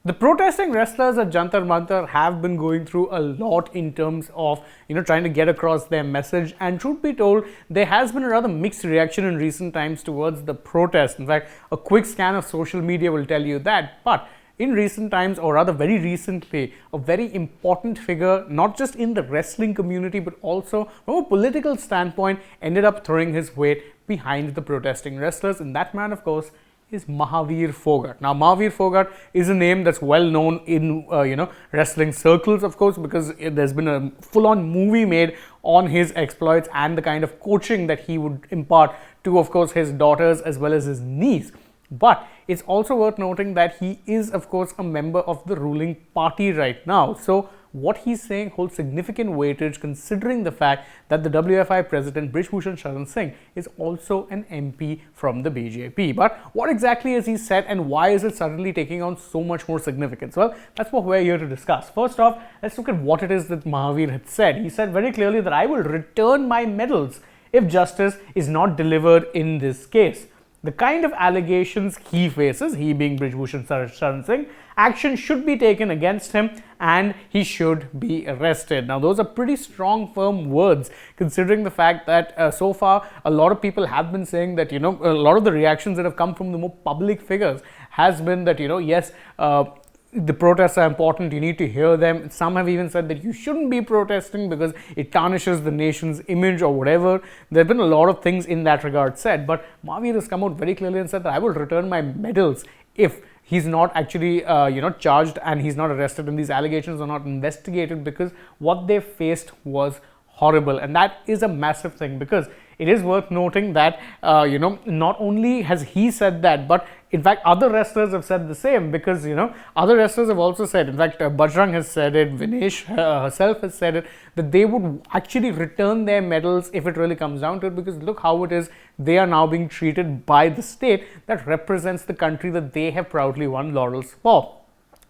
The protesting wrestlers at Jantar Mantar have been going through a lot in terms of, trying to get across their message. And truth be told, there has been a rather mixed reaction in recent times towards the protest. In fact, a quick scan of social media will tell you that. But in recent times, or rather very recently, a very important figure, not just in the wrestling community, but also from a political standpoint, ended up throwing his weight behind the protesting wrestlers. And that man, of course, is Mahavir Phogat. Now, Mahavir Phogat is a name that's well known in wrestling circles, of course, because there's been a full-on movie made on his exploits and the kind of coaching that he would impart to, of course, his daughters as well as his niece. But it's also worth noting that he is, of course, a member of the ruling party right now. So what he's saying holds significant weightage considering the fact that the WFI president Brij Bhushan Sharan Singh is also an MP from the BJP. But what exactly has he said and why is it suddenly taking on so much more significance? Well, that's what we're here to discuss. First off, let's look at what it is that Mahavir had said. He said very clearly that I will return my medals if justice is not delivered in this case. The kind of allegations he faces, he being Brij Bhushan Sharan Singh, action should be taken against him and he should be arrested. Now, those are pretty strong, firm words considering the fact that so far a lot of people have been saying that, a lot of the reactions that have come from the more public figures has been that, yes, the protests are important, you need to hear them. Some have even said that you shouldn't be protesting because it tarnishes the nation's image or whatever. There have been a lot of things in that regard said, but Mahavir has come out very clearly and said that I will return my medals if he's not actually, charged and he's not arrested and these allegations are not investigated, because what they faced was horrible. And that is a massive thing, because it is worth noting that, not only has he said that, but in fact, other wrestlers have said the same, because, other wrestlers have also said, in fact, Bajrang has said it, Vinesh herself has said it, that they would actually return their medals if it really comes down to it, because look how it is, they are now being treated by the state that represents the country that they have proudly won laurels for.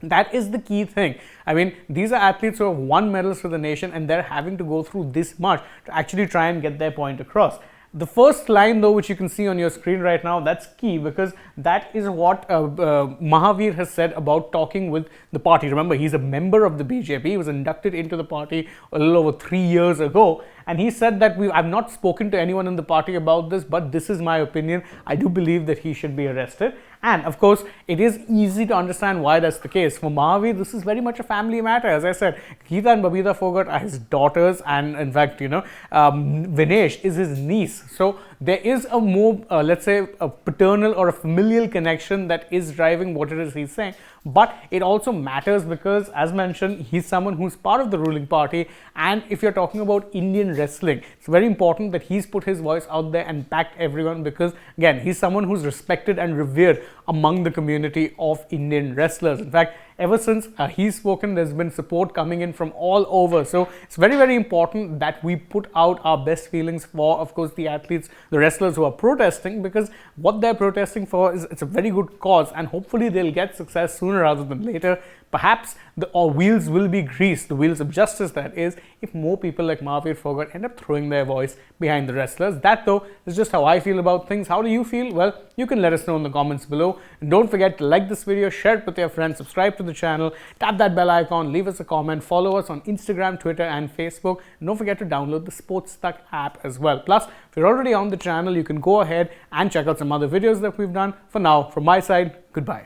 That is the key thing. I mean, these are athletes who have won medals for the nation and they're having to go through this much to actually try and get their point across. The first line, though, which you can see on your screen right now, that's key, because that is what Mahavir has said about talking with the party. Remember, he's a member of the BJP. He was inducted into the party a little over 3 years ago. And he said that I've not spoken to anyone in the party about this, but this is my opinion. I do believe that he should be arrested. And of course, it is easy to understand why that's the case. For Mahavir, this is very much a family matter. As I said, Geeta and Babita Phogat are his daughters, and in fact, Vinesh is his niece. So there is a more, let's say, a paternal or a familial connection that is driving what it is he's saying. But it also matters because, as mentioned, he's someone who's part of the ruling party. And if you're talking about Indian wrestling, it's very important that he's put his voice out there and backed everyone, because, again, he's someone who's respected and revered among the community of Indian wrestlers. In fact, ever since he's spoken, there's been support coming in from all over. So it's very, very important that we put out our best feelings for, of course, the athletes, the wrestlers who are protesting, because what they're protesting for is, it's a very good cause, and hopefully they'll get success sooner rather than later. Perhaps the wheels will be greased, the wheels of justice that is, if more people like Mahavir Phogat end up throwing their voice behind the wrestlers. That, though, is just how I feel about things. How do you feel? Well, you can let us know in the comments below. And don't forget to like this video, share it with your friends, subscribe to the channel, tap that bell icon, leave us a comment, follow us on Instagram, Twitter and Facebook. And don't forget to download the AajTak app as well. Plus, if you're already on the channel, you can go ahead and check out some other videos that we've done. For now, from my side, goodbye.